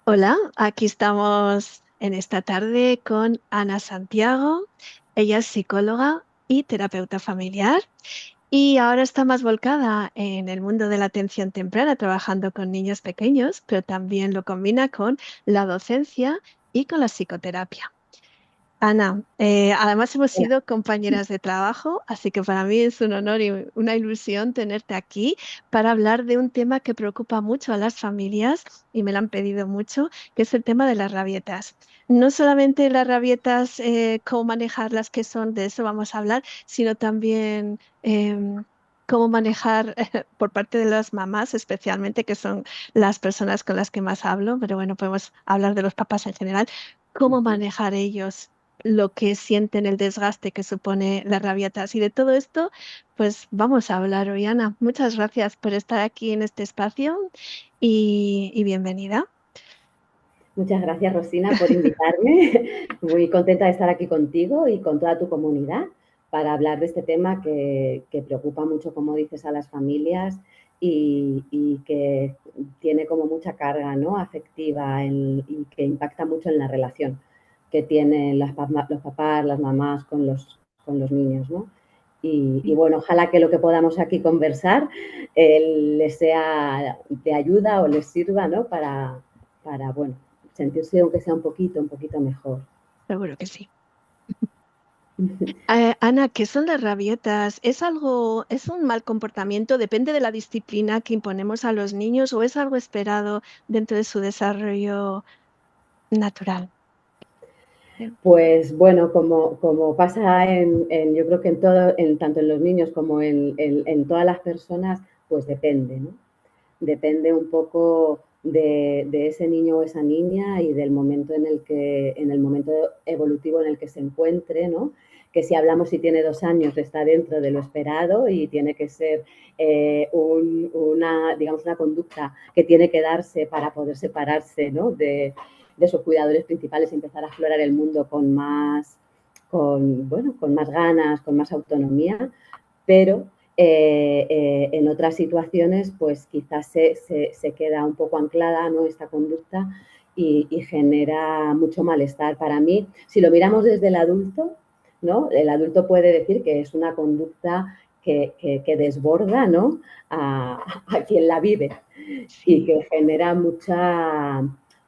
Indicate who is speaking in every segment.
Speaker 1: Hola, aquí estamos en esta tarde con Ana Santiago. Ella es psicóloga y terapeuta familiar y ahora está más volcada en el mundo de la atención temprana, trabajando con niños pequeños, pero también lo combina con la docencia y con la psicoterapia. Ana, además hemos
Speaker 2: Hola.
Speaker 1: sido compañeras de trabajo, así que para mí es un honor y una ilusión tenerte aquí para hablar de un tema que preocupa mucho a las familias y me lo han pedido mucho, que es el tema de las rabietas. No solamente las rabietas, cómo manejarlas, qué son, de eso vamos a hablar, sino también cómo manejar por parte de las mamás, especialmente, que son las personas con las que más hablo, pero bueno, podemos hablar de los papás en general, cómo
Speaker 2: Ujú.
Speaker 1: manejar ellos lo que sienten, el desgaste que supone las rabietas. Y de todo esto, pues vamos a hablar hoy, Ana. Muchas gracias por estar aquí en este espacio y bienvenida.
Speaker 2: Muchas gracias, Rosina, por invitarme. Muy contenta de estar aquí contigo y con toda tu comunidad para hablar de este tema que preocupa mucho, como dices, a las familias y que tiene como mucha carga, ¿no?, afectiva y que impacta mucho en la relación que tienen los papás, las mamás con los niños, ¿no? Y bueno, ojalá que lo que podamos aquí conversar les sea de ayuda o les sirva, ¿no?, para, bueno, sentirse aunque sea un poquito mejor.
Speaker 1: Seguro que sí. Ana, ¿qué son las rabietas? ¿Es algo, es un mal comportamiento? ¿Depende de la disciplina que imponemos a los niños o es algo esperado dentro de su desarrollo natural?
Speaker 2: Pues bueno, como pasa yo creo que en todo, tanto en los niños como en todas las personas, pues depende, ¿no? Depende un poco de ese niño o esa niña y del momento en el momento evolutivo en el que se encuentre, ¿no? Que si hablamos, si tiene 2 años, está dentro de lo esperado y tiene que ser digamos, una conducta que tiene que darse para poder separarse, ¿no?, de sus cuidadores principales y empezar a explorar el mundo bueno, con más ganas, con más autonomía, pero en otras situaciones, pues quizás se queda un poco anclada, ¿no?, esta conducta y genera mucho malestar. Para mí, si lo miramos desde el adulto, ¿no?, el adulto puede decir que es una conducta que desborda, ¿no?, a quien la vive y
Speaker 1: Sí.
Speaker 2: que genera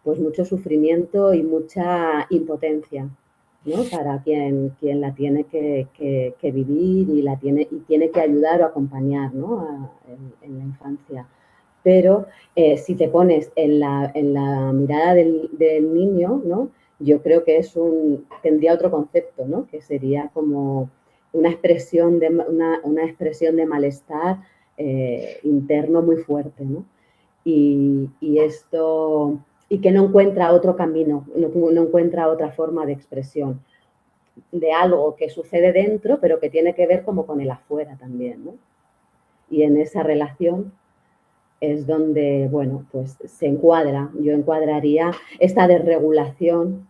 Speaker 2: pues mucho sufrimiento y mucha impotencia, ¿no?, para quien la tiene que vivir y tiene que ayudar o acompañar, ¿no?, en la infancia. Pero si te pones en la mirada del niño, ¿no?, yo creo que tendría otro concepto, ¿no?, que sería como una expresión de malestar interno muy fuerte, ¿no? Esto, y que no encuentra otro camino, no encuentra otra forma de expresión de algo que sucede dentro, pero que tiene que ver como con el afuera también, ¿no? Y en esa relación es donde, bueno, pues yo encuadraría esta desregulación,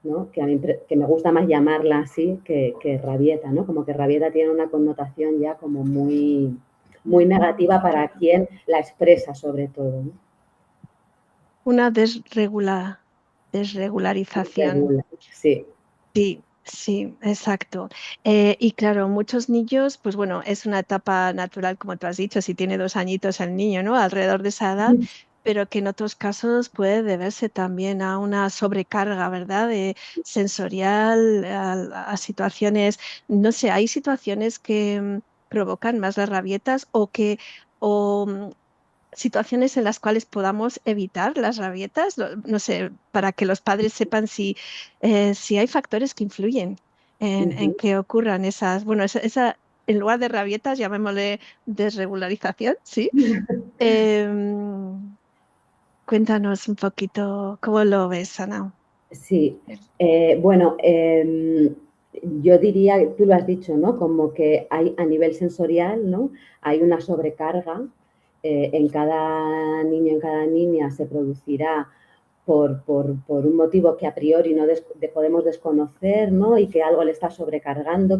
Speaker 2: ¿no?, que me gusta más llamarla así que rabieta, ¿no? Como que rabieta tiene una connotación ya como muy, muy negativa para quien la expresa, sobre todo, ¿no?
Speaker 1: Una desregularización.
Speaker 2: Regula, sí.
Speaker 1: Sí, sí, exacto. Y claro, muchos niños, pues bueno, es una etapa natural, como tú has dicho, si tiene 2 añitos el niño, ¿no? Alrededor de esa edad, pero que en otros casos puede deberse también a una sobrecarga, ¿verdad? Sensorial, a situaciones, no sé, hay situaciones que provocan más las rabietas o situaciones en las cuales podamos evitar las rabietas, no sé, para que los padres sepan si hay factores que influyen en
Speaker 2: Ujú.
Speaker 1: que ocurran esas, bueno, en lugar de rabietas, llamémosle desregularización, ¿sí? Em, Cuéntanos un poquito cómo lo ves, Ana.
Speaker 2: Sí, bueno, yo diría, tú lo has dicho, ¿no? Como que hay a nivel sensorial, ¿no? Hay una sobrecarga, en cada niño, en cada niña se producirá por un motivo que a priori no podemos desconocer, ¿no? Y que algo le está sobrecargando,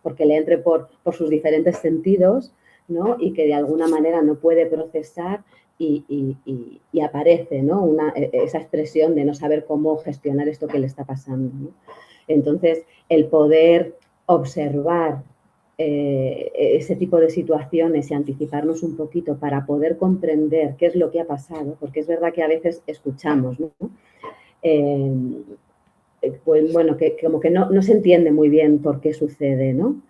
Speaker 2: porque le entre por sus diferentes sentidos, ¿no? Y que de alguna manera no puede procesar y aparece, ¿no? Esa expresión de no saber cómo gestionar esto que le está pasando, ¿no? Entonces, el poder observar ese tipo de situaciones y anticiparnos un poquito para poder comprender qué es lo que ha pasado, porque es verdad que a veces escuchamos, ¿no? Pues bueno, que como que no se entiende muy bien por qué sucede, ¿no?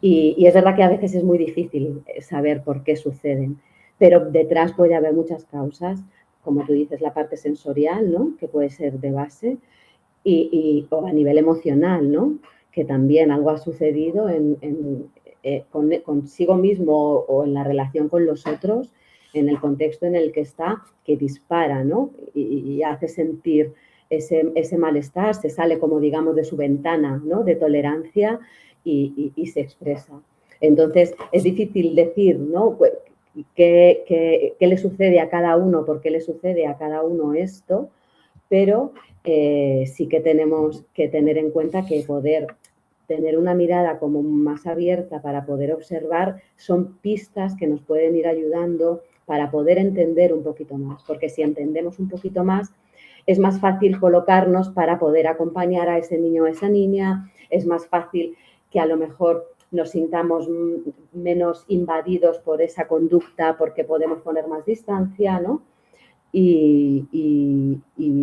Speaker 2: Y es verdad que a veces es muy difícil saber por qué suceden, pero detrás puede haber muchas causas, como tú dices, la parte sensorial, ¿no? Que puede ser de base, o a nivel emocional, ¿no? Que también algo ha sucedido consigo mismo o en la relación con los otros, en el contexto en el que está, que dispara, ¿no? Y hace sentir ese malestar, se sale como digamos de su ventana, ¿no? De tolerancia y se expresa. Entonces es difícil decir, ¿no? Pues, ¿qué le sucede a cada uno? ¿Por qué le sucede a cada uno esto? Pero sí que tenemos que tener en cuenta que poder tener una mirada como más abierta para poder observar son pistas que nos pueden ir ayudando para poder entender un poquito más, porque si entendemos un poquito más es más fácil colocarnos para poder acompañar a ese niño o a esa niña, es más fácil que a lo mejor nos sintamos menos invadidos por esa conducta porque podemos poner más distancia, ¿no? Y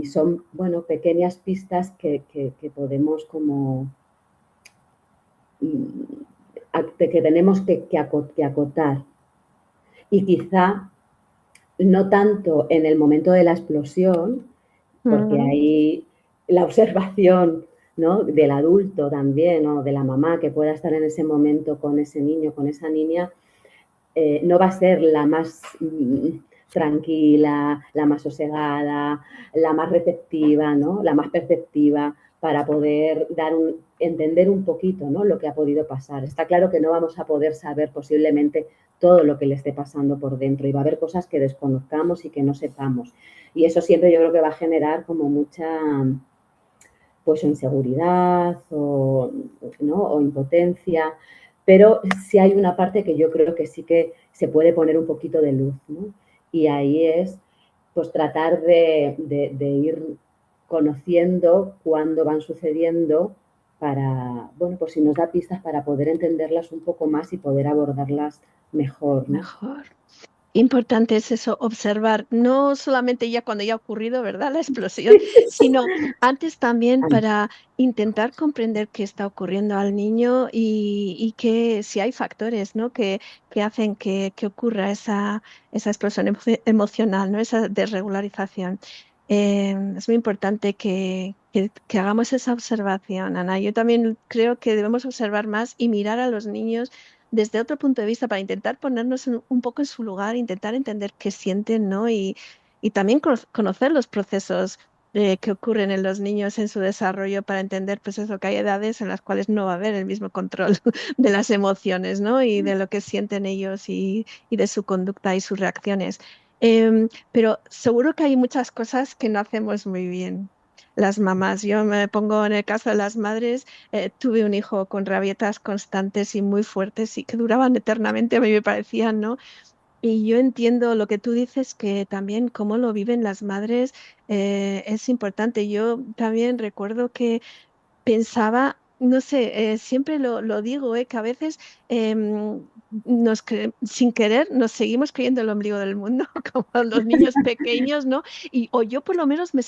Speaker 2: son, bueno, pequeñas pistas que podemos como, que tenemos que acotar. Y quizá no tanto en el momento de la explosión, porque ahí la observación, ¿no? Del adulto también o de la mamá que pueda estar en ese momento con ese niño, con esa niña, no va a ser la más tranquila, la más sosegada, la más receptiva, ¿no? La más perceptiva para poder entender un poquito, ¿no? Lo que ha podido pasar. Está claro que no vamos a poder saber posiblemente todo lo que le esté pasando por dentro y va a haber cosas que desconozcamos y que no sepamos. Y eso siempre yo creo que va a generar como mucha pues inseguridad ¿no? O impotencia, pero sí hay una parte que yo creo que sí que se puede poner un poquito de luz, ¿no? Y ahí es pues tratar de ir conociendo cuándo van sucediendo para, bueno, pues si nos da pistas para poder entenderlas un poco más y poder abordarlas mejor, ¿no?
Speaker 1: Mejor. Importante es eso, observar, no solamente ya cuando ya ha ocurrido, ¿verdad? La explosión, sino antes también para intentar comprender qué está ocurriendo al niño y que si hay factores, ¿no? Que hacen que ocurra esa explosión emocional, ¿no? Esa desregularización. Es muy importante que hagamos esa observación, Ana. Yo también creo que debemos observar más y mirar a los niños desde otro punto de vista para intentar ponernos un poco en su lugar, intentar entender qué sienten, ¿no? Y también conocer los procesos que ocurren en los niños en su desarrollo para entender, pues eso, que hay edades en las cuales no va a haber el mismo control de las emociones, ¿no? Y de lo que sienten ellos y de su conducta y sus reacciones. Pero seguro que hay muchas cosas que no hacemos muy bien las mamás. Yo me pongo en el caso de las madres. Tuve un hijo con rabietas constantes y muy fuertes y que duraban eternamente, a mí me parecían, ¿no? Y yo entiendo lo que tú dices, que también cómo lo viven las madres es importante. Yo también recuerdo que pensaba, no sé, siempre lo digo, que a veces sin querer nos seguimos creyendo el ombligo del mundo, como los niños pequeños, ¿no? O yo por lo menos me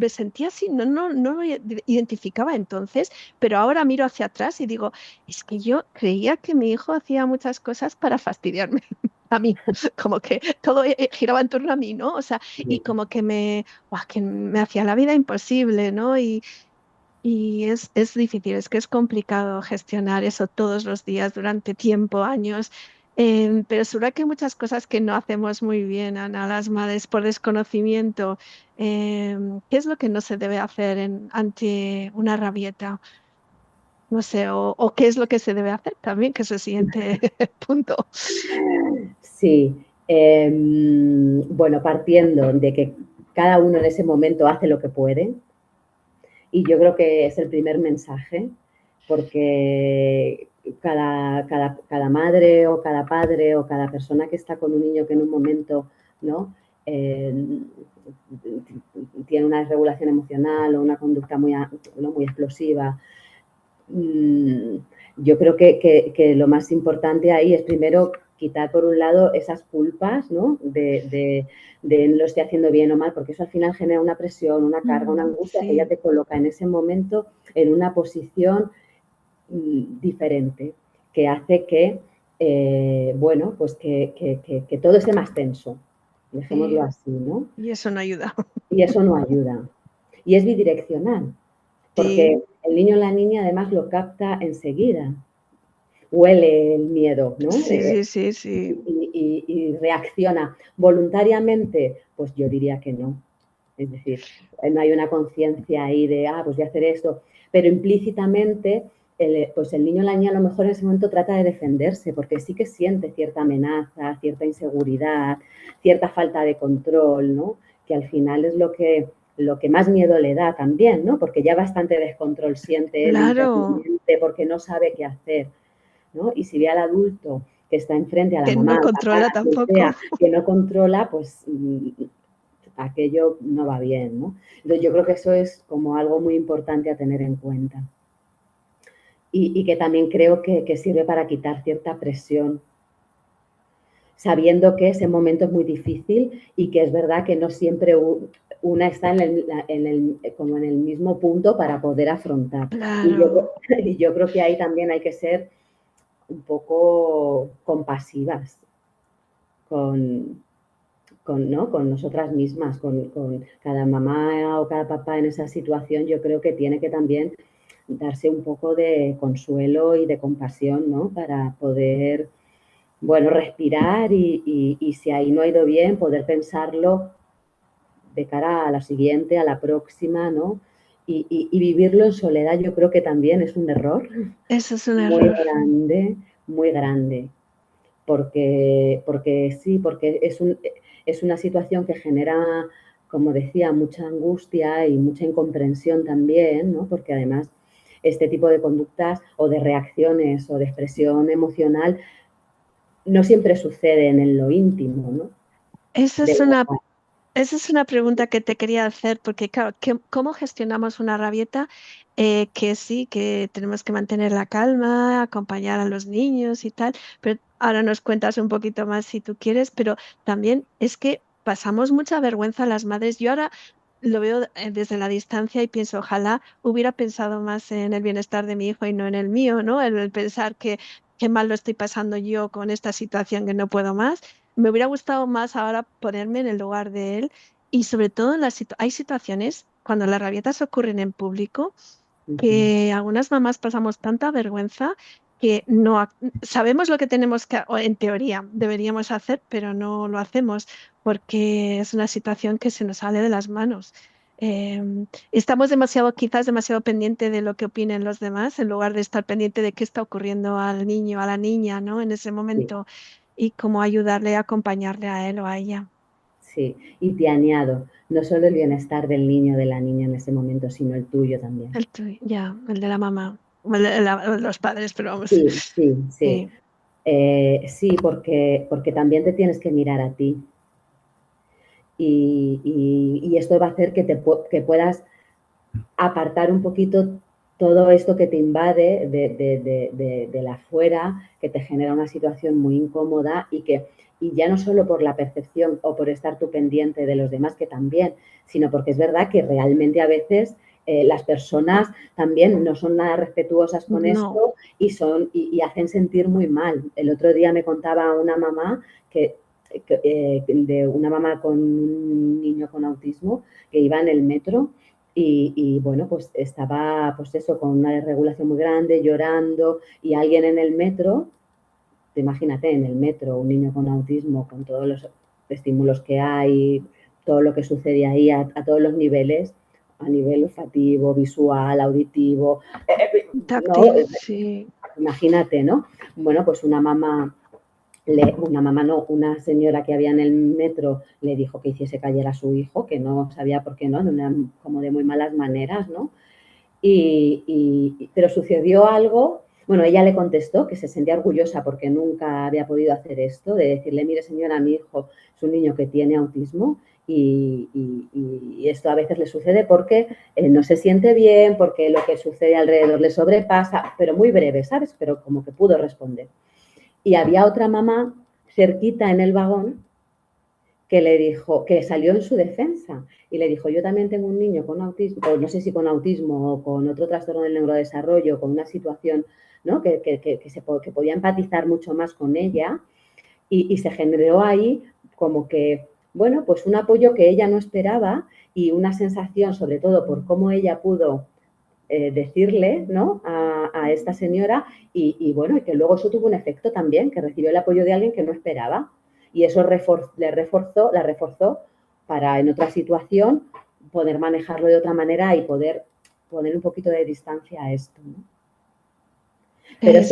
Speaker 1: sentía así, no lo identificaba entonces, pero ahora miro hacia atrás y digo, es que yo creía que mi hijo hacía muchas cosas para fastidiarme a mí, como que todo giraba en torno a mí, ¿no? O sea, y como que me hacía la vida imposible, ¿no? Y es difícil, es que es complicado gestionar eso todos los días durante tiempo, años, pero seguro que hay muchas cosas que no hacemos muy bien, Ana, las madres, por desconocimiento. ¿Qué es lo que no se debe hacer ante una rabieta? No sé, o qué es lo que se debe hacer también, que es el siguiente punto.
Speaker 2: Sí, bueno, partiendo de que cada uno en ese momento hace lo que puede, y yo creo que es el primer mensaje, porque cada madre o cada padre o cada persona que está con un niño que en un momento ¿no? Tiene una desregulación emocional o una conducta muy explosiva. Yo creo que lo más importante ahí es primero quitar por un lado esas culpas, ¿no? De lo estoy haciendo bien o mal, porque eso al final genera una presión, una carga, una angustia que ya te coloca en ese momento en una posición diferente, que hace que, bueno, pues que todo esté más tenso, dejémoslo así, ¿no?
Speaker 1: Y eso no ayuda.
Speaker 2: Y eso no ayuda. Y es bidireccional, porque el niño o la niña además lo capta enseguida. Huele el miedo, ¿no?
Speaker 1: Sí.
Speaker 2: Y reacciona voluntariamente, pues yo diría que no. Es decir, no hay una conciencia ahí de, pues voy a hacer esto, pero implícitamente, pues el niño o la niña a lo mejor en ese momento trata de defenderse, porque sí que siente cierta amenaza, cierta inseguridad, cierta falta de control, ¿no? Que al final es lo que más miedo le da también, ¿no? Porque ya bastante descontrol siente él internamente porque no sabe qué hacer, ¿no? Y si ve al adulto que está enfrente, a la
Speaker 1: que
Speaker 2: mamá,
Speaker 1: no
Speaker 2: al papá,
Speaker 1: controla
Speaker 2: a quien
Speaker 1: tampoco.
Speaker 2: sea, que no controla, pues aquello no va bien, ¿no? Entonces yo creo que eso es como algo muy importante a tener en cuenta. Y que también creo que sirve para quitar cierta presión, sabiendo que ese momento es muy difícil y que es verdad que no siempre una está como en el mismo punto para poder afrontar.
Speaker 1: Claro.
Speaker 2: Y yo creo que ahí también hay que ser un poco compasivas ¿no? Con nosotras mismas, con cada mamá o cada papá en esa situación. Yo creo que tiene que también darse un poco de consuelo y de compasión, ¿no? Para poder, bueno, respirar y si ahí no ha ido bien, poder pensarlo de cara a la siguiente, a la próxima, ¿no? Y vivirlo en soledad yo creo que también es un error.
Speaker 1: Eso es un
Speaker 2: muy
Speaker 1: error.
Speaker 2: grande, muy grande. Porque sí, porque es una situación que genera, como decía, mucha angustia y mucha incomprensión también, ¿no? Porque además este tipo de conductas o de reacciones o de expresión emocional no siempre suceden en lo íntimo, ¿no?
Speaker 1: Esa es una pregunta que te quería hacer, porque claro, ¿cómo gestionamos una rabieta? Que sí, que tenemos que mantener la calma, acompañar a los niños y tal, pero ahora nos cuentas un poquito más si tú quieres, pero también es que pasamos mucha vergüenza las madres. Yo ahora lo veo desde la distancia y pienso, ojalá hubiera pensado más en el bienestar de mi hijo y no en el mío, ¿no? El pensar que qué mal lo estoy pasando yo con esta situación que no puedo más. Me hubiera gustado más ahora ponerme en el lugar de él y sobre todo hay situaciones cuando las rabietas ocurren en público que algunas mamás pasamos tanta vergüenza que sabemos lo que tenemos que, o en teoría deberíamos hacer, pero no lo hacemos porque es una situación que se nos sale de las manos. Estamos quizás demasiado pendiente de lo que opinen los demás en lugar de estar pendiente de qué está ocurriendo al niño, a la niña, ¿no? En ese momento y cómo ayudarle, acompañarle a él o a ella.
Speaker 2: Sí, y te añado, no solo el bienestar del niño o de la niña en ese momento, sino el tuyo también.
Speaker 1: El tuyo, ya, el de la mamá, el de los padres, pero vamos.
Speaker 2: Sí. Sí, porque también te tienes que mirar a ti. Y esto va a hacer que puedas apartar un poquito todo esto que te invade de la fuera, que te genera una situación muy incómoda y ya no solo por la percepción o por estar tú pendiente de los demás, que también, sino porque es verdad que realmente a veces las personas también no son nada respetuosas con esto y hacen sentir muy mal. El otro día me contaba una mamá de una mamá con un niño con autismo que iba en el metro y bueno, pues estaba pues eso, con una desregulación muy grande, llorando y alguien en el metro, imagínate en el metro, un niño con autismo, con todos los estímulos que hay, todo lo que sucede ahí a todos los niveles, a nivel olfativo, visual, auditivo, ¿no?
Speaker 1: Táctil, sí.
Speaker 2: Imagínate, ¿no? Bueno, pues una señora que había en el metro le dijo que hiciese callar a su hijo, que no sabía por qué no, como de muy malas maneras, ¿no? Pero sucedió algo Bueno, ella le contestó que se sentía orgullosa porque nunca había podido hacer esto, de decirle, mire señora, mi hijo es un niño que tiene autismo y esto a veces le sucede porque no se siente bien, porque lo que sucede alrededor le sobrepasa, pero muy breve, ¿sabes? Pero como que pudo responder. Y había otra mamá cerquita en el vagón que le dijo, que salió en su defensa y le dijo, yo también tengo un niño con autismo, o no sé si con autismo o con otro trastorno del neurodesarrollo, con una situación, ¿no? que podía empatizar mucho más con ella y se generó ahí como que, bueno, pues un apoyo que ella no esperaba y una sensación, sobre todo por cómo ella pudo decirle, ¿no? a esta señora y bueno, y que luego eso tuvo un efecto también, que recibió el apoyo de alguien que no esperaba y eso la reforzó para en otra situación poder manejarlo de otra manera y poder poner un poquito de distancia a esto, ¿no? Pero
Speaker 1: Es,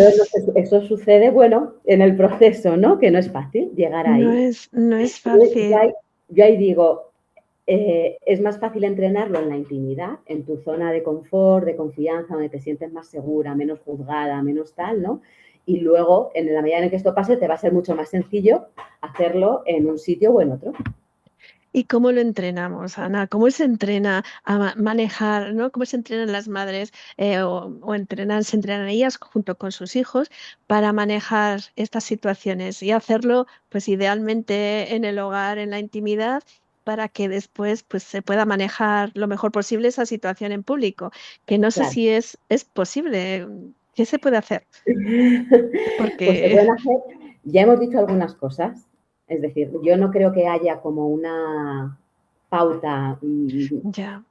Speaker 2: eso sucede, bueno, en el proceso, ¿no? Que no es fácil llegar ahí.
Speaker 1: no es
Speaker 2: Yo, yo
Speaker 1: fácil.
Speaker 2: ahí, yo ahí digo, es más fácil entrenarlo en la intimidad, en tu zona de confort, de confianza, donde te sientes más segura, menos juzgada, menos tal, ¿no? Y luego, en la medida en que esto pase, te va a ser mucho más sencillo hacerlo en un sitio o en otro.
Speaker 1: ¿Y cómo lo entrenamos, Ana? ¿Cómo se entrena a manejar, ¿no? ¿Cómo se entrenan las madres o se entrenan ellas junto con sus hijos para manejar estas situaciones y hacerlo, pues idealmente en el hogar, en la intimidad, para que después pues, se pueda manejar lo mejor posible esa situación en público? Que no sé
Speaker 2: Claro.
Speaker 1: si es posible. ¿Qué se puede hacer?
Speaker 2: Pues se
Speaker 1: Porque
Speaker 2: pueden hacer, ya hemos dicho algunas cosas, es decir, yo no creo que haya como una pauta
Speaker 1: ya,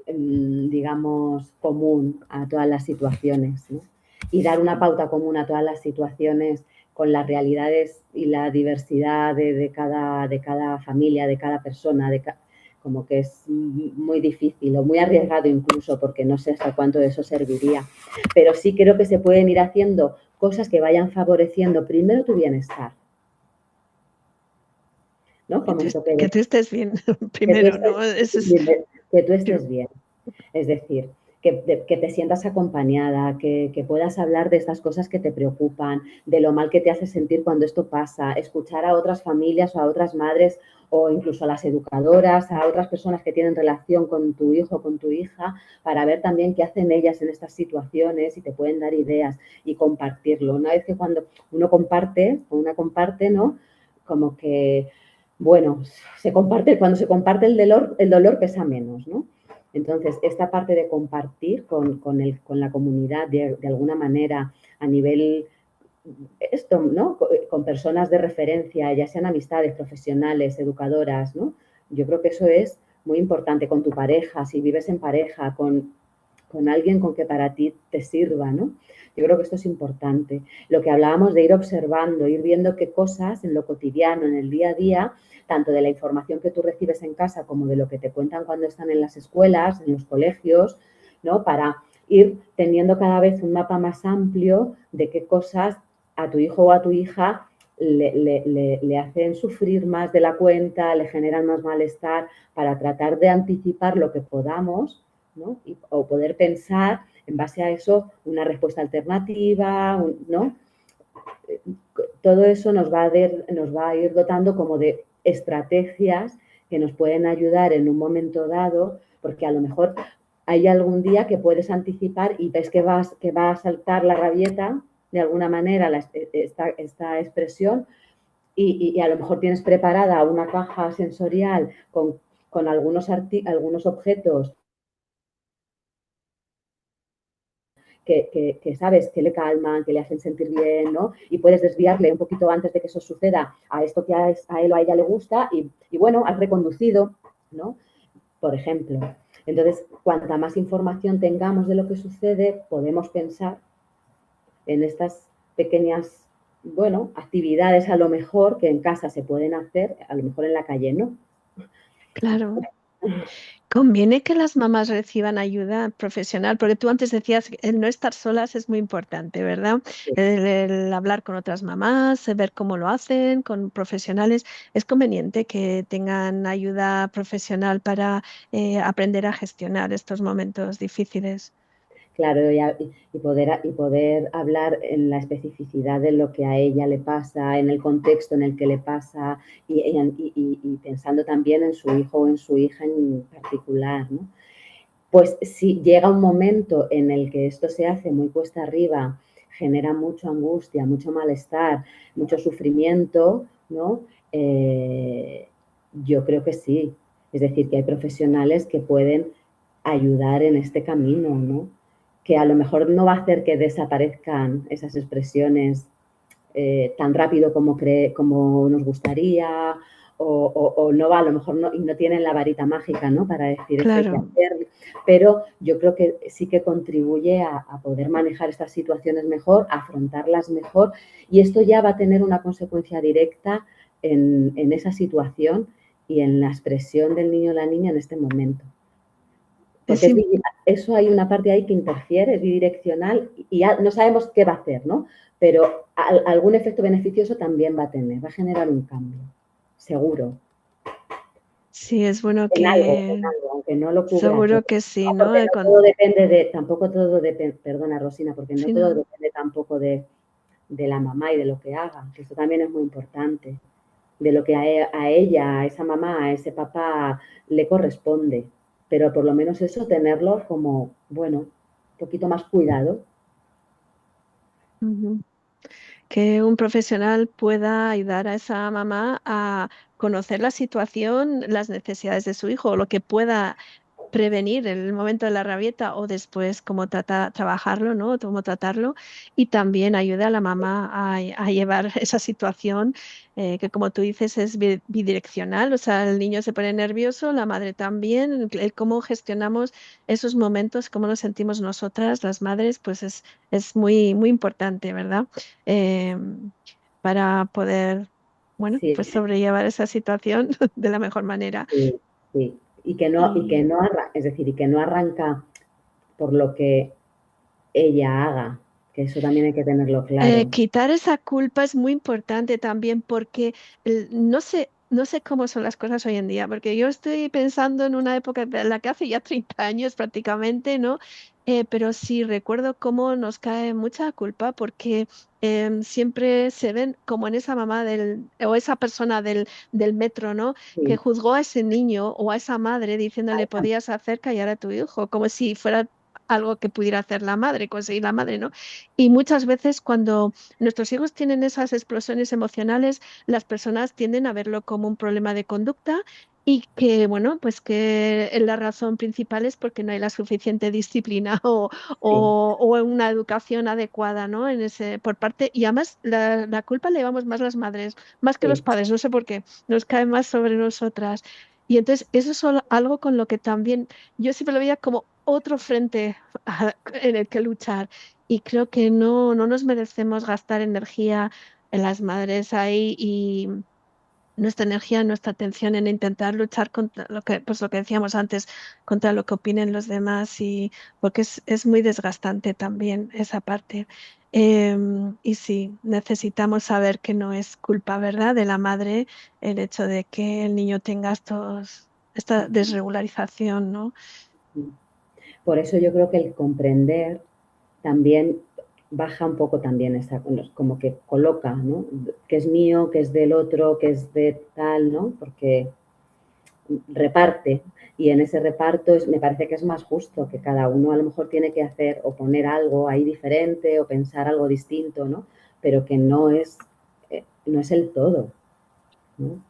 Speaker 2: digamos, común a todas las situaciones, ¿no? Y dar una pauta común a todas las situaciones con las realidades y la diversidad de cada familia, de cada persona, como que es muy difícil o muy arriesgado incluso porque no sé hasta cuánto eso serviría. Pero sí creo que se pueden ir haciendo cosas que vayan favoreciendo primero tu bienestar, ¿no? Como esto
Speaker 1: que tú estés bien
Speaker 2: que tú
Speaker 1: primero,
Speaker 2: estés,
Speaker 1: ¿no? Eso es...
Speaker 2: que tú estés bien. Es decir, que te sientas acompañada, que puedas hablar de estas cosas que te preocupan, de lo mal que te hace sentir cuando esto pasa, escuchar a otras familias o a otras madres o incluso a las educadoras, a otras personas que tienen relación con tu hijo o con tu hija, para ver también qué hacen ellas en estas situaciones y te pueden dar ideas y compartirlo. Una vez que cuando uno comparte o una comparte, ¿no? Como que, bueno, cuando se comparte el dolor pesa menos, ¿no? Entonces, esta parte de compartir con la comunidad de alguna manera a nivel, esto, ¿no? Con personas de referencia, ya sean amistades, profesionales, educadoras, ¿no? Yo creo que eso es muy importante con tu pareja, si vives en pareja, con alguien con que para ti te sirva, ¿no? Yo creo que esto es importante. Lo que hablábamos de ir observando, ir viendo qué cosas en lo cotidiano, en el día a día, tanto de la información que tú recibes en casa como de lo que te cuentan cuando están en las escuelas, en los colegios, ¿no? Para ir teniendo cada vez un mapa más amplio de qué cosas a tu hijo o a tu hija le hacen sufrir más de la cuenta, le generan más malestar, para tratar de anticipar lo que podamos, ¿no? O poder pensar en base a eso una respuesta alternativa, ¿no? Todo eso nos va a ir dotando como de estrategias que nos pueden ayudar en un momento dado, porque a lo mejor hay algún día que puedes anticipar y ves que va a saltar la rabieta de alguna manera esta expresión y a lo mejor tienes preparada una caja sensorial con algunos objetos sabes que le calman, que le hacen sentir bien, ¿no? Y puedes desviarle un poquito antes de que eso suceda a esto que a él o a ella le gusta y bueno, has reconducido, ¿no? Por ejemplo. Entonces, cuanta más información tengamos de lo que sucede, podemos pensar en estas pequeñas, bueno, actividades a lo mejor que en casa se pueden hacer, a lo mejor en la calle no.
Speaker 1: Claro. Conviene que las mamás reciban ayuda profesional, porque tú antes decías que el no estar solas es muy importante, ¿verdad? El hablar con otras mamás, ver cómo lo hacen, con profesionales. Es conveniente que tengan ayuda profesional para aprender a gestionar estos momentos difíciles.
Speaker 2: Claro, y poder hablar en la especificidad de lo que a ella le pasa, en el contexto en el que le pasa y pensando también en su hijo o en su hija en particular, ¿no? Pues si llega un momento en el que esto se hace muy cuesta arriba, genera mucha angustia, mucho malestar, mucho sufrimiento, ¿no? Yo creo que sí. Es decir, que hay profesionales que pueden ayudar en este camino, ¿no? Que a lo mejor no va a hacer que desaparezcan esas expresiones tan rápido como nos gustaría, o no va, a lo mejor no tienen la varita mágica, ¿no? Para decir esto hay que
Speaker 1: Claro.
Speaker 2: hacer, pero yo creo que sí que contribuye a poder manejar estas situaciones mejor, a afrontarlas mejor, y esto ya va a tener una consecuencia directa en esa situación y en la expresión del niño o la niña en este momento.
Speaker 1: Es
Speaker 2: Porque eso hay una parte ahí que interfiere, es bidireccional y ya no sabemos qué va a hacer, ¿no? Pero algún efecto beneficioso también va a tener, va a generar un cambio, seguro.
Speaker 1: Sí, es bueno
Speaker 2: En
Speaker 1: que
Speaker 2: algo, aunque no lo cubra todo.
Speaker 1: seguro que sí,
Speaker 2: No,
Speaker 1: ¿no?
Speaker 2: porque no todo depende tampoco todo depende, perdona Rosina, porque no
Speaker 1: Sí,
Speaker 2: todo
Speaker 1: no.
Speaker 2: depende tampoco de la mamá y de lo que haga, que esto también es muy importante, de lo que a ella, a esa mamá, a ese papá le corresponde. Pero por lo menos eso, tenerlo como, bueno, un poquito más cuidado.
Speaker 1: Ujú. Que un profesional pueda ayudar a esa mamá a conocer la situación, las necesidades de su hijo, lo que pueda prevenir en el momento de la rabieta o después cómo trabajarlo, ¿no? Cómo tratarlo y también ayuda a la mamá a llevar esa situación que como tú dices es bidireccional, o sea, el niño se pone nervioso, la madre también, el cómo gestionamos esos momentos, cómo nos sentimos nosotras, las madres, pues es muy, muy importante, ¿verdad? Para poder, bueno,
Speaker 2: Sí,
Speaker 1: pues sobrellevar esa situación de la mejor manera.
Speaker 2: sí, sí.
Speaker 1: Y
Speaker 2: Es decir, y que no arranca por lo que ella haga, que eso también hay que tenerlo claro.
Speaker 1: quitar esa culpa es muy importante también porque no sé cómo son las cosas hoy en día, porque yo estoy pensando en una época en la que hace ya 30 años prácticamente, ¿no? Pero sí recuerdo cómo nos cae mucha culpa porque siempre se ven como en esa mamá o esa persona del metro, ¿no? Que
Speaker 2: Sí,
Speaker 1: juzgó a ese niño o a esa madre diciéndole podías hacer callar a tu hijo, como si fuera algo que pudiera hacer la madre, conseguir la madre, ¿no? Y muchas veces cuando nuestros hijos tienen esas explosiones emocionales, las personas tienden a verlo como un problema de conducta y que, bueno, pues que la razón principal es porque no hay la suficiente disciplina
Speaker 2: sí,
Speaker 1: o una educación adecuada, ¿no? En ese, por parte, y además la culpa le llevamos más las madres, más que los
Speaker 2: sí,
Speaker 1: padres, no sé por qué, nos cae más sobre nosotras. Y entonces eso es algo con lo que también yo siempre lo veía como otro frente en el que luchar. Y creo que no nos merecemos gastar energía en las madres ahí y nuestra energía, nuestra atención en intentar luchar contra pues lo que decíamos antes, contra lo que opinen los demás y porque es muy desgastante también esa parte. Y sí, necesitamos saber que no es culpa, ¿verdad?, de la madre el hecho de que el niño tenga esta desregularización, ¿no?
Speaker 2: sí. Por eso yo creo que el comprender también baja un poco también esa, como que coloca, ¿no? Que es mío, que es del otro, que es de tal, ¿no? Porque reparte y en ese reparto me parece que es más justo, que cada uno a lo mejor tiene que hacer o poner algo ahí diferente o pensar algo distinto, ¿no? Pero que no es el todo, ¿no?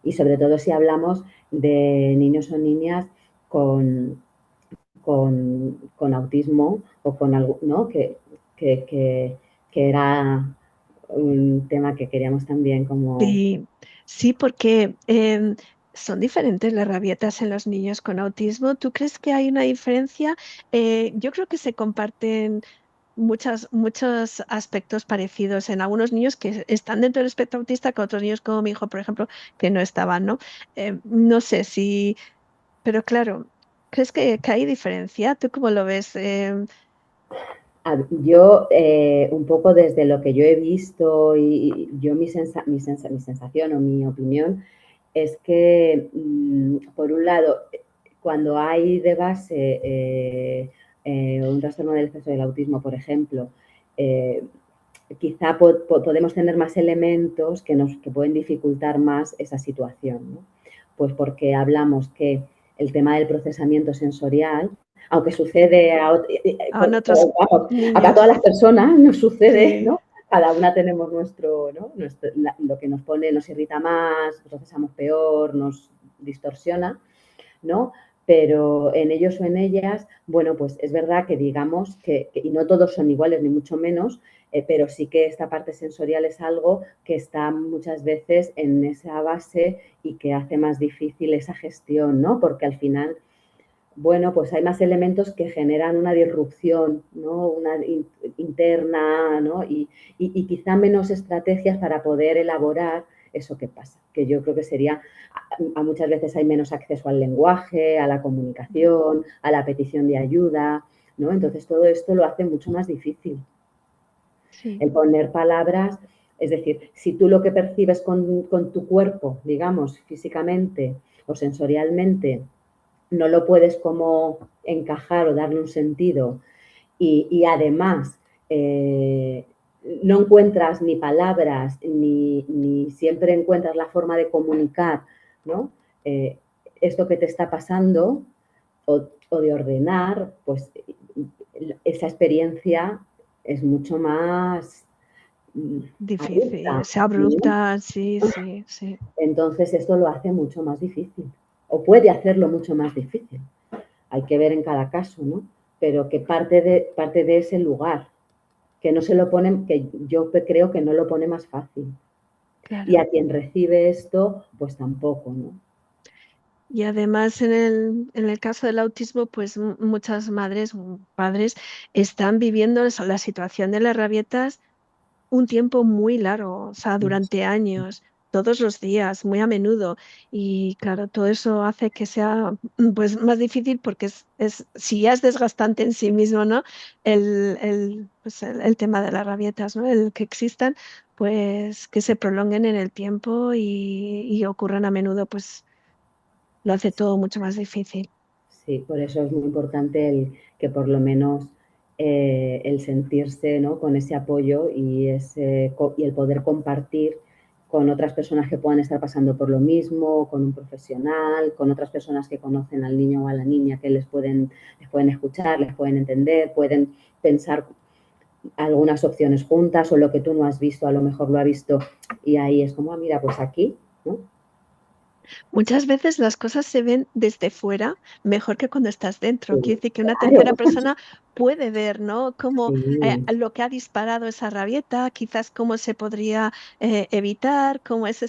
Speaker 2: Y sobre todo si hablamos de niños o niñas con, con autismo o con algo, ¿no? Que, que, que era un tema que queríamos también como...
Speaker 1: Sí, sí, porque son diferentes las rabietas en los niños con autismo. ¿Tú crees que hay una diferencia? Yo creo que se comparten muchos aspectos parecidos en algunos niños que están dentro del espectro autista que otros niños como mi hijo, por ejemplo, que no estaban, ¿no? No sé si, pero claro, ¿crees que hay diferencia? ¿Tú cómo lo ves?
Speaker 2: Yo, un poco desde lo que yo he visto y yo mi sensación o mi opinión es que, por un lado, cuando hay de base un trastorno del exceso del autismo, por ejemplo, quizá podemos tener más elementos que pueden dificultar más esa situación, ¿no? Pues porque hablamos que el tema del procesamiento sensorial, aunque sucede
Speaker 1: a otros
Speaker 2: a
Speaker 1: niños.
Speaker 2: todas las personas, nos sucede,
Speaker 1: Sí,
Speaker 2: ¿no? Cada una tenemos nuestro, ¿no? Lo que nos pone, nos irrita más, procesamos peor, nos distorsiona, ¿no? Pero en ellos o en ellas, bueno, pues es verdad que digamos y no todos son iguales, ni mucho menos, pero sí que esta parte sensorial es algo que está muchas veces en esa base y que hace más difícil esa gestión, ¿no? Porque al final, bueno, pues hay más elementos que generan una disrupción, ¿no? Una interna, ¿no? Y quizá menos estrategias para poder elaborar eso que pasa, que yo creo que sería, a muchas veces hay menos acceso al lenguaje, a la comunicación, a la petición de ayuda, ¿no? Entonces todo esto lo hace mucho más difícil.
Speaker 1: sí.
Speaker 2: El poner palabras, es decir, si tú lo que percibes con tu cuerpo, digamos, físicamente o sensorialmente, no lo puedes como encajar o darle un sentido y además no encuentras ni palabras ni siempre encuentras la forma de comunicar, ¿no? Esto que te está pasando o de ordenar, pues esa experiencia es mucho más
Speaker 1: Difícil,
Speaker 2: abrupta,
Speaker 1: se
Speaker 2: ¿no?
Speaker 1: abrupta, sí, sí, sí.
Speaker 2: Entonces esto lo hace mucho más difícil o puede hacerlo mucho más difícil. Hay que ver en cada caso, ¿no? Pero que parte de ese lugar, que no se lo ponen, que yo creo que no lo pone más fácil. Y
Speaker 1: Claro.
Speaker 2: a quien recibe esto, pues tampoco, ¿no?
Speaker 1: Y además en el caso del autismo, pues muchas madres o padres están viviendo la situación de las rabietas un tiempo muy largo, o sea, durante años, todos los días, muy a menudo. Y claro, todo eso hace que sea pues más difícil porque si ya es desgastante en sí mismo, ¿no? Pues el tema de las rabietas, ¿no? El que existan, pues que se prolonguen en el tiempo y ocurran a menudo, pues lo hace todo mucho más difícil.
Speaker 2: Sí, por eso es muy importante que por lo menos el sentirse, ¿no? Con ese apoyo y el poder compartir con otras personas que puedan estar pasando por lo mismo, con un profesional, con otras personas que conocen al niño o a la niña que les pueden escuchar, les pueden entender, pueden pensar algunas opciones juntas o lo que tú no has visto, a lo mejor lo ha visto y ahí es como, mira, pues aquí, ¿no?
Speaker 1: Muchas veces las cosas se ven desde fuera mejor que cuando estás dentro.
Speaker 2: Sí,
Speaker 1: Quiere decir que una tercera
Speaker 2: claro,
Speaker 1: persona puede ver, ¿no? Cómo
Speaker 2: sí,
Speaker 1: lo que ha disparado esa rabieta, quizás cómo se podría evitar, cómo es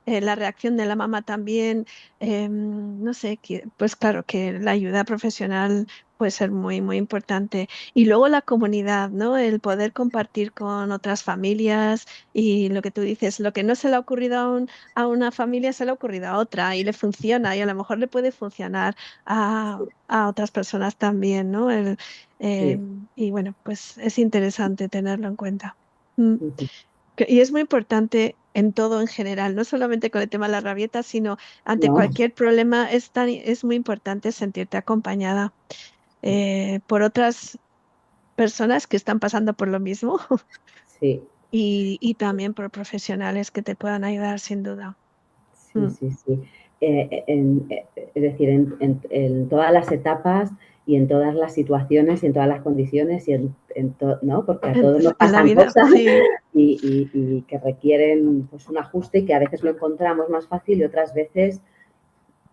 Speaker 1: la reacción de la mamá también. No sé, pues claro que la ayuda profesional puede ser muy, muy importante. Y luego la comunidad, ¿no? El poder compartir con otras familias y lo que tú dices, lo que no se le ha ocurrido a una familia se le ha ocurrido a otra y le funciona y a lo mejor le puede funcionar a otras personas también, ¿no? Eh,
Speaker 2: sí.
Speaker 1: y bueno, pues es interesante tenerlo en cuenta. Mm.
Speaker 2: Ujú.
Speaker 1: Y es muy importante en todo en general, no solamente con el tema de la rabieta, sino ante
Speaker 2: No,
Speaker 1: cualquier problema es muy importante sentirte acompañada por otras personas que están pasando por lo mismo
Speaker 2: sí,
Speaker 1: y también por profesionales que te puedan ayudar sin duda.
Speaker 2: sí,
Speaker 1: Mm.
Speaker 2: sí, sí. Es decir, en todas las etapas y en todas las situaciones y en todas las condiciones y ¿no? Porque a todos nos
Speaker 1: En la
Speaker 2: pasan
Speaker 1: vida,
Speaker 2: cosas
Speaker 1: sí.
Speaker 2: y que requieren pues, un ajuste y que a veces lo encontramos más fácil y otras veces,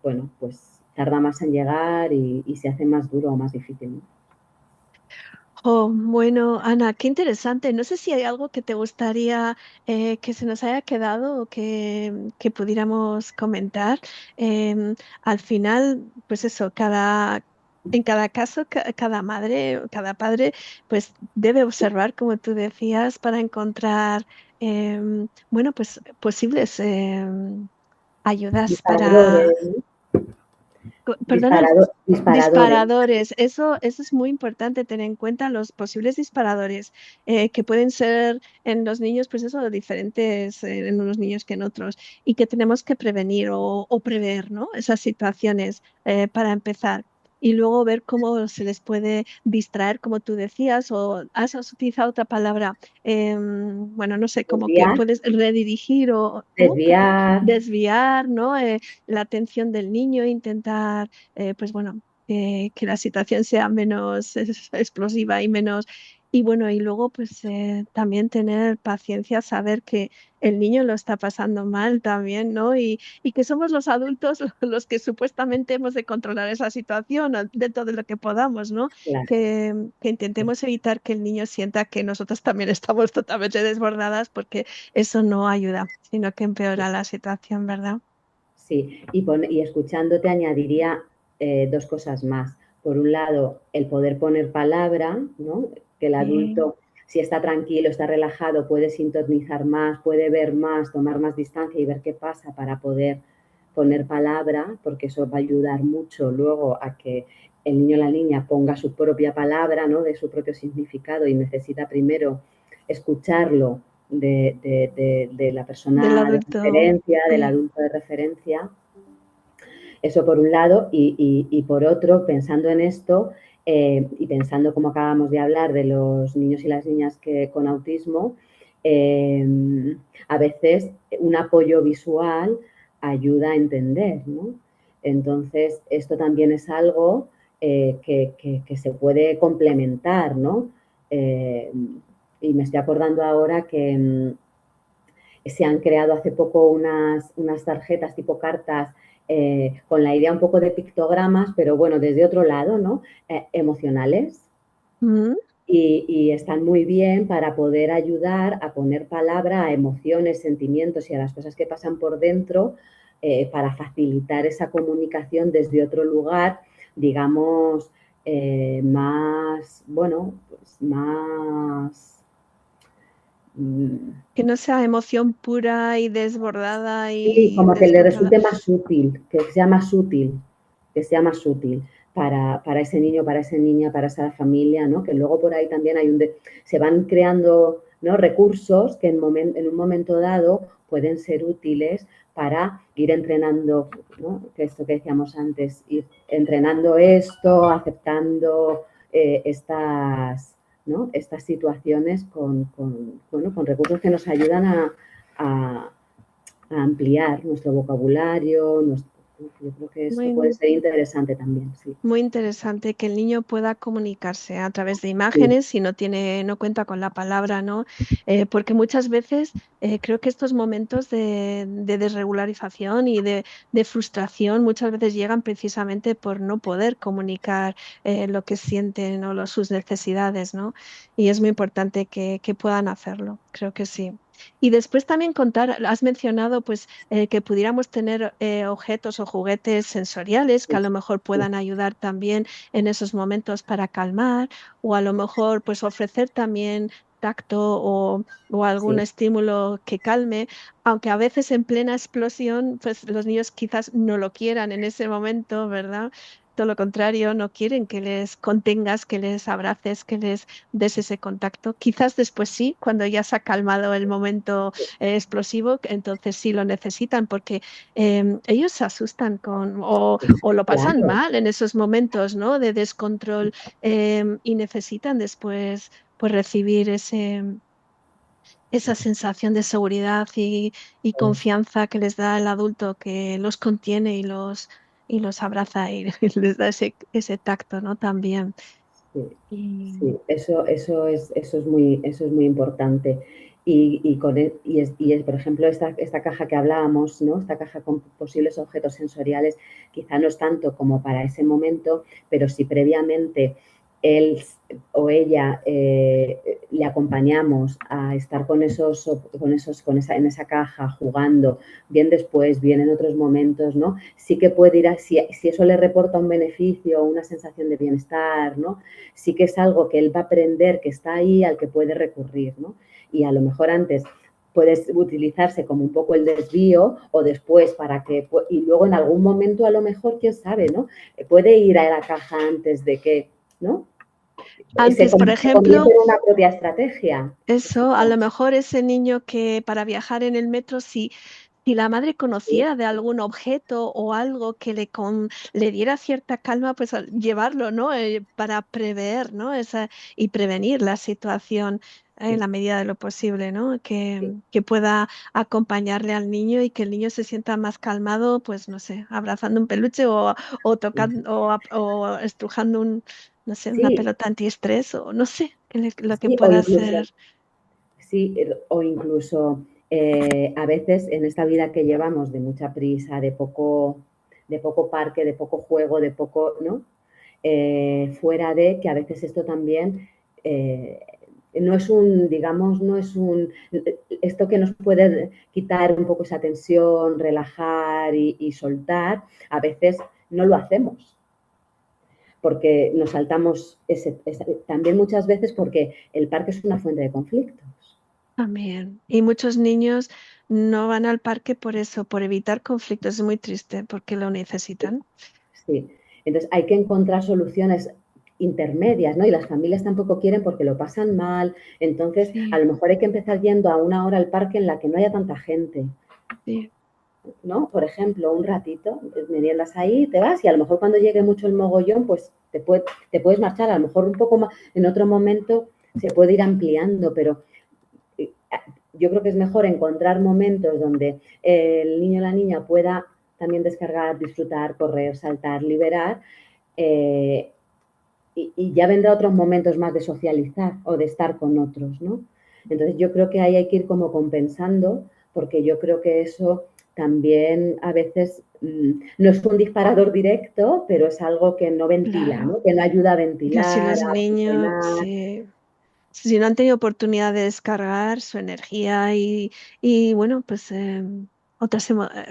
Speaker 2: bueno, pues tarda más en llegar y se hace más duro o más difícil, ¿no?
Speaker 1: Oh, bueno, Ana, qué interesante. No sé si hay algo que te gustaría que se nos haya quedado o que pudiéramos comentar. Al final, pues eso, en cada caso, cada madre o cada padre, pues debe observar, como tú decías, para encontrar, bueno, pues posibles ayudas para.
Speaker 2: Disparadores, ¿no?
Speaker 1: Perdona,
Speaker 2: Disparadores.
Speaker 1: disparadores. Eso es muy importante tener en cuenta los posibles disparadores que pueden ser en los niños, pues eso, diferentes en unos niños que en otros, y que tenemos que prevenir o prever, ¿no? Esas situaciones para empezar. y luego ver cómo se les puede distraer, como tú decías, o has utilizado otra palabra, bueno, no sé, como que
Speaker 2: Desviar,
Speaker 1: puedes redirigir o, ¿no?
Speaker 2: desviar,
Speaker 1: Desviar, ¿no? La atención del niño, intentar, pues bueno, que la situación sea menos explosiva y menos... Y bueno, y luego pues también tener paciencia, saber que el niño lo está pasando mal también, ¿no? Y que somos los adultos los que supuestamente hemos de controlar esa situación dentro de lo que podamos, ¿no?
Speaker 2: claro.
Speaker 1: Que intentemos evitar que el niño sienta que nosotros también estamos totalmente desbordadas, porque eso no ayuda, sino que empeora la situación, ¿verdad?
Speaker 2: Sí, y escuchándote añadiría dos cosas más. Por un lado, el poder poner palabra, ¿no? Que el
Speaker 1: Sí.
Speaker 2: adulto, si está tranquilo, está relajado, puede sintonizar más, puede ver más, tomar más distancia y ver qué pasa para poder poner palabra, porque eso va a ayudar mucho luego a que el niño o la niña ponga su propia palabra, ¿no? De su propio significado, y necesita primero escucharlo de la
Speaker 1: Del
Speaker 2: persona de
Speaker 1: adulto.
Speaker 2: referencia, del
Speaker 1: Sí.
Speaker 2: adulto de referencia. Eso por un lado, y por otro, pensando en esto, y pensando, como acabamos de hablar, de los niños y las niñas con autismo, eh, a veces un apoyo visual ayuda a entender, ¿no? Entonces, esto también es algo que se puede complementar, ¿no? Y me estoy acordando ahora que se han creado hace poco unas tarjetas tipo cartas con la idea un poco de pictogramas, pero bueno, desde otro lado, ¿no? Emocionales.
Speaker 1: Mm.
Speaker 2: Y están muy bien para poder ayudar a poner palabra a emociones, sentimientos y a las cosas que pasan por dentro, para facilitar esa comunicación desde otro lugar, digamos, más, bueno, pues más...
Speaker 1: Que no sea emoción pura y desbordada
Speaker 2: Sí,
Speaker 1: y
Speaker 2: como que le
Speaker 1: descontrolada.
Speaker 2: resulte más útil, que sea más útil, que sea más útil para ese niño, para esa niña, para esa familia, ¿no? Que luego por ahí también se van creando, ¿no? Recursos que en un momento dado pueden ser útiles para ir entrenando, ¿no? Que esto que decíamos antes, ir entrenando esto, aceptando ¿no? Estas situaciones bueno, con recursos que nos ayudan a a ampliar nuestro vocabulario. Yo creo que esto puede
Speaker 1: Muy,
Speaker 2: ser interesante también, sí.
Speaker 1: muy interesante que el niño pueda comunicarse a través de
Speaker 2: Sí,
Speaker 1: imágenes si no tiene, no cuenta con la palabra, ¿no? Porque muchas veces creo que estos momentos de desregularización y de frustración muchas veces llegan precisamente por no poder comunicar lo que sienten o sus necesidades, ¿no? Y es muy importante que puedan hacerlo, creo que sí. Y después también contar, has mencionado pues que pudiéramos tener objetos o juguetes sensoriales que a lo mejor
Speaker 2: sí,
Speaker 1: puedan ayudar también en esos momentos para calmar, o a lo mejor pues ofrecer también tacto o algún
Speaker 2: sí,
Speaker 1: estímulo que calme, aunque a veces en plena explosión pues los niños quizás no lo quieran en ese momento, ¿verdad? Todo lo contrario, no quieren que les contengas, que les abraces, que les des ese contacto. Quizás después sí, cuando ya se ha calmado el momento explosivo, entonces sí lo necesitan porque ellos se asustan o lo pasan
Speaker 2: claro.
Speaker 1: mal en esos momentos, ¿no? De descontrol y necesitan después pues recibir esa sensación de seguridad y confianza que les da el adulto que los contiene y los abraza y, les da ese tacto, ¿no? También.
Speaker 2: Sí,
Speaker 1: Y
Speaker 2: sí, eso es muy importante. Por ejemplo, esta caja que hablábamos, ¿no? Esta caja con posibles objetos sensoriales, quizá no es tanto como para ese momento, pero si previamente él o ella le acompañamos a estar en esa caja jugando, bien después, bien en otros momentos, ¿no? Sí que puede si eso le reporta un beneficio, una sensación de bienestar, ¿no? Sí que es algo que él va a aprender que está ahí, al que puede recurrir, ¿no? Y a lo mejor antes puede utilizarse como un poco el desvío o después y luego en algún momento a lo mejor, quién sabe, ¿no? Puede ir a la caja antes de que, ¿no?
Speaker 1: antes, por
Speaker 2: Se convierte
Speaker 1: ejemplo,
Speaker 2: en una propia estrategia.
Speaker 1: eso, a lo mejor ese niño que para viajar en el metro, sí, si la madre
Speaker 2: Sí,
Speaker 1: conociera de algún objeto o algo que le diera cierta calma, pues llevarlo, ¿no? Para prever, ¿no? Y prevenir la situación en
Speaker 2: sí,
Speaker 1: la medida de lo posible, ¿no?
Speaker 2: sí,
Speaker 1: Que pueda acompañarle al niño y que el niño se sienta más calmado, pues no sé, abrazando un peluche o tocando o estrujando no sé, una
Speaker 2: sí,
Speaker 1: pelota antiestrés o no sé, lo que
Speaker 2: sí, o
Speaker 1: pueda
Speaker 2: incluso,
Speaker 1: hacer.
Speaker 2: sí, o incluso a veces en esta vida que llevamos de mucha prisa, de poco parque, de poco juego, de poco, ¿no? Fuera de que a veces esto también no es un, digamos, no es un, esto que nos puede quitar un poco esa tensión, relajar y soltar, a veces no lo hacemos porque nos saltamos también muchas veces porque el parque es una fuente de conflictos.
Speaker 1: También. Y muchos niños no van al parque por eso, por evitar conflictos. Es muy triste porque lo necesitan.
Speaker 2: Sí. Entonces hay que encontrar soluciones intermedias, ¿no? Y las familias tampoco quieren porque lo pasan mal. Entonces, a
Speaker 1: Sí,
Speaker 2: lo mejor hay que empezar yendo a una hora al parque en la que no haya tanta gente,
Speaker 1: sí,
Speaker 2: ¿no? Por ejemplo, un ratito, meriendas ahí, te vas y a lo mejor cuando llegue mucho el mogollón, pues te puedes marchar, a lo mejor un poco más, en otro momento se puede ir ampliando, pero eh, yo creo que es mejor encontrar momentos donde el niño o la niña pueda también descargar, disfrutar, correr, saltar, liberar, eh, y ya vendrá otros momentos más de socializar o de estar con otros, ¿no? Entonces yo creo que ahí hay que ir como compensando, porque yo creo que eso también a veces no es un disparador directo, pero es algo que no ventila,
Speaker 1: claro.
Speaker 2: ¿no? Que no ayuda a
Speaker 1: Que si
Speaker 2: ventilar,
Speaker 1: los
Speaker 2: a
Speaker 1: niños,
Speaker 2: oxigenar.
Speaker 1: si no han tenido oportunidad de descargar su energía y bueno, pues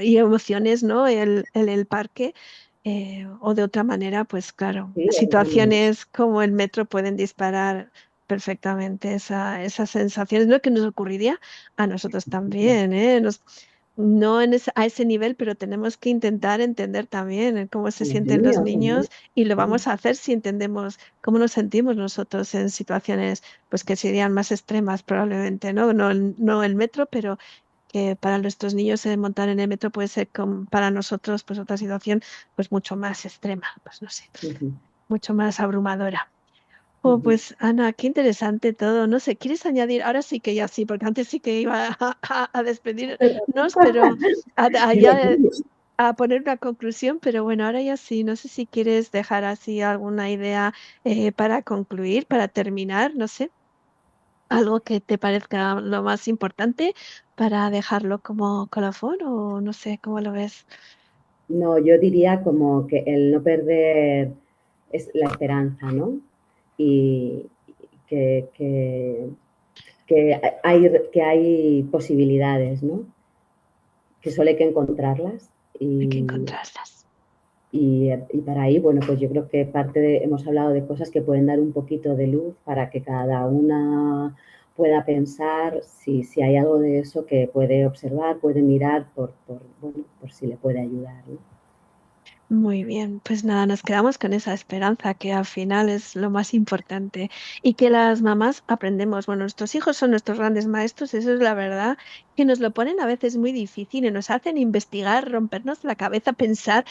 Speaker 1: y emociones, ¿no? El parque, o de otra manera, pues claro,
Speaker 2: Sí,
Speaker 1: situaciones como el metro pueden disparar perfectamente esas sensaciones, ¿no? Que nos ocurriría a nosotros también, ¿eh? No a ese nivel, pero tenemos que intentar entender también cómo se
Speaker 2: a los
Speaker 1: sienten los
Speaker 2: niños,
Speaker 1: niños y lo
Speaker 2: sí,
Speaker 1: vamos a hacer si entendemos cómo nos sentimos nosotros en situaciones pues que serían más extremas probablemente, ¿no? No el metro, pero que para nuestros niños montar en el metro puede ser para nosotros pues otra situación pues mucho más extrema, pues no sé,
Speaker 2: ujú,
Speaker 1: mucho más abrumadora. Oh,
Speaker 2: ujú.
Speaker 1: pues Ana, qué interesante todo. No sé, ¿quieres añadir? Ahora sí que ya sí, porque antes sí que iba a despedirnos, pero
Speaker 2: Dime,
Speaker 1: ya
Speaker 2: dime.
Speaker 1: a poner una conclusión, pero bueno, ahora ya sí, no sé si quieres dejar así alguna idea para concluir, para terminar, no sé, algo que te parezca lo más importante para dejarlo como colofón o no sé, ¿cómo lo ves?
Speaker 2: No, yo diría como que el no perder es la esperanza, ¿no? Y que, que, que hay posibilidades, ¿no? Que solo hay que encontrarlas
Speaker 1: Hay que
Speaker 2: y,
Speaker 1: encontrarlas.
Speaker 2: y para ahí, bueno, pues yo creo que hemos hablado de cosas que pueden dar un poquito de luz para que cada una pueda pensar si hay algo de eso que puede observar, puede mirar bueno, por si le puede ayudar, ¿no?
Speaker 1: Muy bien, pues nada, nos quedamos con esa esperanza que al final es lo más importante y que las mamás aprendemos. Bueno, nuestros hijos son nuestros grandes maestros, eso es la verdad, que nos lo ponen a veces muy difícil y nos hacen investigar, rompernos la cabeza, pensar,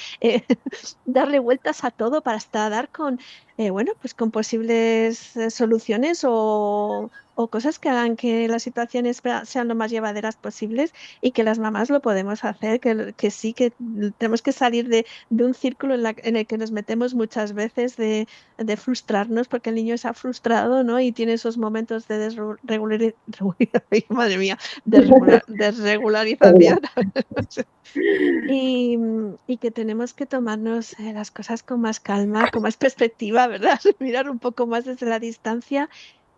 Speaker 1: darle vueltas a todo para hasta dar con, bueno, pues con posibles soluciones o cosas que hagan que las situaciones sean lo más llevaderas posibles y que las mamás lo podemos hacer, que sí, que tenemos que salir de un círculo en el que nos metemos muchas veces de frustrarnos porque el niño está frustrado, ¿no? Y tiene esos momentos de madre mía,
Speaker 2: Seguro.
Speaker 1: desregularización. Y que tenemos que tomarnos las cosas con más calma, con más perspectiva, ¿verdad? Mirar un poco más desde la distancia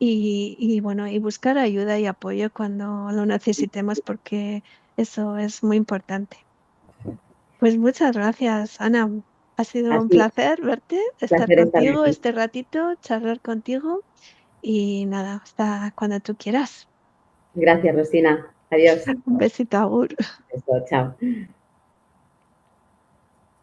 Speaker 1: y bueno, y buscar ayuda y apoyo cuando lo necesitemos porque eso es muy importante. Pues muchas gracias, Ana. Ha sido un
Speaker 2: Así,
Speaker 1: placer verte, estar
Speaker 2: placer estar
Speaker 1: contigo
Speaker 2: aquí.
Speaker 1: este ratito, charlar contigo y nada, hasta cuando tú quieras.
Speaker 2: Gracias, Rosina. Adiós.
Speaker 1: Un besito, Agur.
Speaker 2: Eso, chao.